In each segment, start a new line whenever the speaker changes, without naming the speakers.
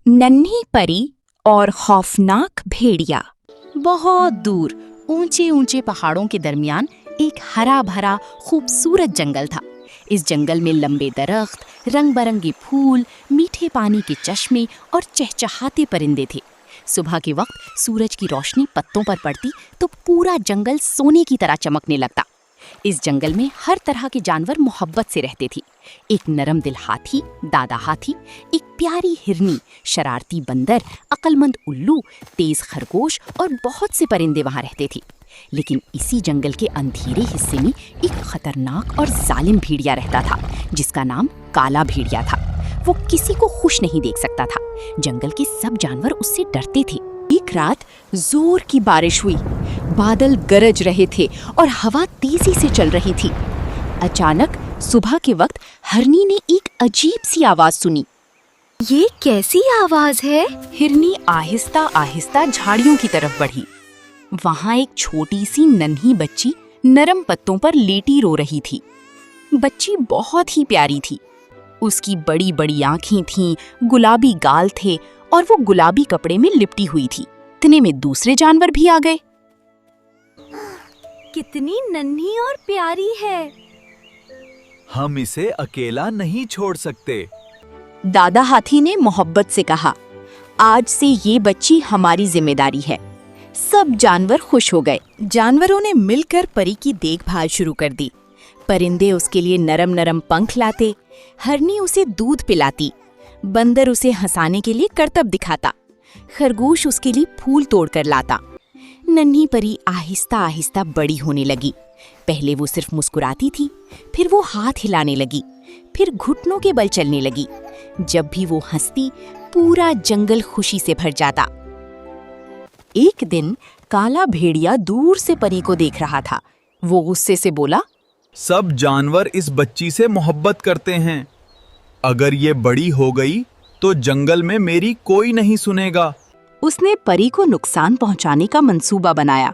नन्ही परी और खौफनाक भेड़िया।
बहुत दूर ऊंचे ऊंचे पहाड़ों के दरमियान एक हरा भरा खूबसूरत जंगल था। इस जंगल में लंबे दरख्त, रंग बिरंगे फूल, मीठे पानी के चश्मे और चहचहाते परिंदे थे। सुबह के वक्त सूरज की रोशनी पत्तों पर पड़ती तो पूरा जंगल सोने की तरह चमकने लगता। इस जंगल में हर तरह के जानवर मोहब्बत से रहते थे। एक नरम दिल हाथी, दादा हाथी, एक प्यारी हिरनी, शरारती बंदर, अक्लमंद उल्लू, तेज खरगोश और बहुत से परिंदे वहाँ रहते थे। लेकिन इसी जंगल के अंधेरे हिस्से में एक खतरनाक और जालिम भेड़िया रहता था, जिसका नाम काला भेड़िया था। वो किसी को खुश नहीं देख सकता था। जंगल के सब जानवर उससे डरते थे। एक रात जोर की बारिश हुई, बादल गरज रहे थे और हवा तेजी से चल रही थी। अचानक सुबह के वक्त हिरनी ने एक अजीब सी आवाज सुनी।
ये कैसी आवाज है?
हिरनी आहिस्ता आहिस्ता झाड़ियों की तरफ बढ़ी। वहाँ एक छोटी सी नन्ही बच्ची नरम पत्तों पर लेटी रो रही थी। बच्ची बहुत ही प्यारी थी। उसकी बड़ी बड़ी आंखें थीं, गुलाबी गाल थे और वो गुलाबी कपड़े में लिपटी हुई थी। इतने में दूसरे जानवर भी आ गए।
कितनी नन्ही और प्यारी है।
हम इसे अकेला नहीं छोड़ सकते।
दादा हाथी ने मोहब्बत से कहा, आज से ये बच्ची हमारी जिम्मेदारी है। सब जानवर खुश हो गए। जानवरों ने मिलकर परी की देखभाल शुरू कर दी। परिंदे उसके लिए नरम नरम पंख लाते, हिरनी उसे दूध पिलाती, बंदर उसे हंसाने के लिए करतब दिखाता, खरगोश उसके लिए फूल तोड़कर लाता। नन्ही परी आहिस्ता आहिस्ता बड़ी होने लगी। पहले वो सिर्फ मुस्कुराती थी, फिर वो हाथ हिलाने लगी, फिर घुटनों के बल चलने लगी। जब भी वो हंसती, पूरा जंगल खुशी से भर जाता। एक दिन काला भेड़िया दूर से परी को देख रहा था। वो गुस्से से बोला,
सब जानवर इस बच्ची से मोहब्बत करते हैं। अगर ये बड़ी हो गई तो जंगल में मेरी कोई नहीं सुनेगा।
उसने परी को नुकसान पहुंचाने का मंसूबा बनाया।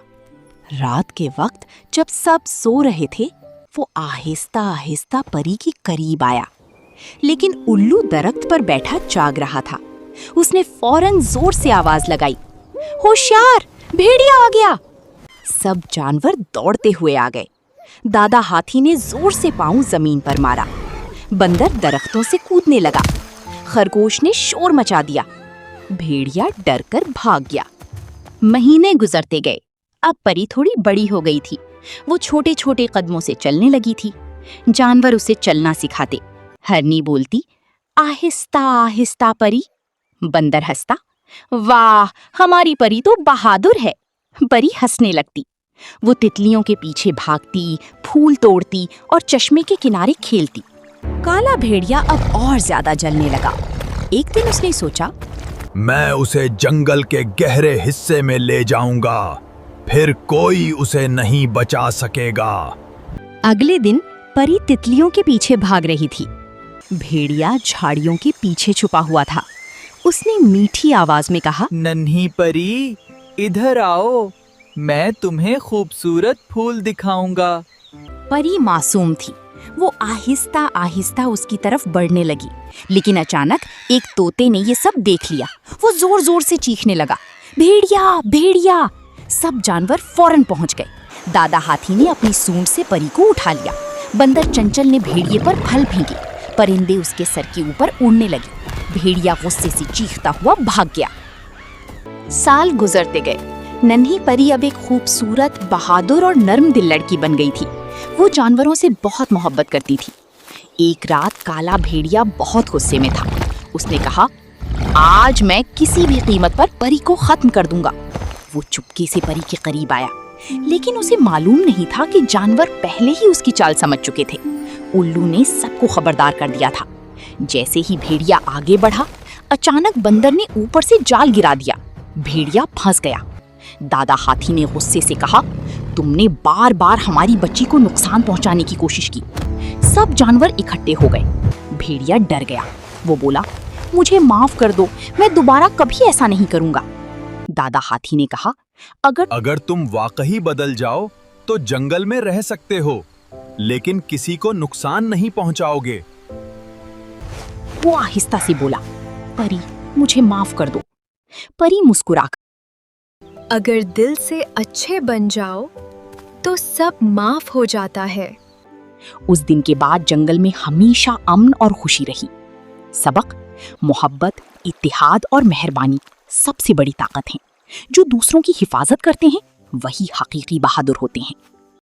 रात के वक्त जब सब सो रहे थे, वो आहिस्ता आहिस्ता परी के करीब आया। लेकिन उल्लू दरख्त पर बैठा जाग रहा था। उसने फौरन जोर से आवाज लगाई, होशियार, भेड़िया आ गया। सब जानवर दौड़ते हुए आ गए। दादा हाथी ने जोर से पांव जमीन पर मारा। बंदर दरख्तों से कूदने लगा। खरगोश ने शोर मचा दिया। भेड़िया डरकर भाग गया। महीने गुजरते गए। अब परी थोड़ी बड़ी हो गई थी। वो छोटे छोटे कदमों से चलने लगी थी। जानवर उसे चलना सिखाते। हिरनी बोलती, आहिस्ता आहिस्ता परी। बंदर हंसता, वाह, हमारी परी तो बहादुर है। परी हंसने लगती। वो तितलियों के पीछे भागती, फूल तोड़ती और चश्मे के किनारे खेलती। काला भेड़िया अब और ज्यादा जलने लगा। एक दिन उसने सोचा,
मैं उसे जंगल के गहरे हिस्से में ले जाऊंगा, फिर कोई उसे नहीं बचा सकेगा।
अगले दिन परी तितलियों के पीछे भाग रही थी। भेड़िया झाड़ियों के पीछे छुपा हुआ था। उसने मीठी आवाज में कहा,
नन्ही परी, इधर आओ, मैं तुम्हें खूबसूरत फूल दिखाऊंगा।
परी मासूम थी। वो आहिस्ता आहिस्ता उसकी तरफ बढ़ने लगी। लेकिन अचानक एक तोते ने ये सब देख लिया। वो जोर जोर से चीखने लगा, भेड़िया, भेड़िया। सब जानवर फौरन पहुंच गए। दादा हाथी ने अपनी सूंड से परी को उठा लिया। बंदर चंचल ने भेड़िए पर फल फेंके। परिंदे उसके सर के ऊपर उड़ने लगे। भेड़िया गुस्से से चीखता हुआ भाग गया। साल गुजरते गए। नन्ही परी अब एक खूबसूरत, बहादुर और नर्म दिल लड़की बन गई थी। वो जानवरों से बहुत मोहब्बत करती थी। एक रात काला भेड़िया बहुत गुस्से में था। उसने कहा, आज मैं किसी भी कीमत पर परी को खत्म कर दूंगा। वो चुपके से परी के करीब आया, लेकिन उसे मालूम नहीं था कि जानवर पहले ही उसकी चाल समझ चुके थे। उल्लू ने सबको खबरदार कर दिया था। जैसे ही भेड़िया आगे बढ़ा, अचानक बंदर ने ऊपर से जाल गिरा दिया। भेड़िया फंस गया। दादा हाथी ने गुस्से से कहा, तुमने बार बार हमारी बच्ची को नुकसान पहुंचाने की कोशिश की। सब जानवर इकट्ठे हो गए। भेड़िया डर गया। वो बोला, मुझे माफ कर दो, मैं दोबारा कभी ऐसा नहीं करूंगा। दादा हाथी ने कहा,
अगर तुम वाकई बदल जाओ तो जंगल में रह सकते हो, लेकिन किसी को नुकसान नहीं पहुंचाओगे।
वो आहिस्ता से बोला, परी, मुझे माफ कर दो। परी मुस्कुरा
अगर दिल से अच्छे बन जाओ तो सब माफ हो जाता है।
उस दिन के बाद जंगल में हमेशा अमन और खुशी रही। सबक: मोहब्बत, इत्तेहाद और मेहरबानी सबसे बड़ी ताकत हैं। जो दूसरों की हिफाजत करते हैं वही हकीकी बहादुर होते हैं।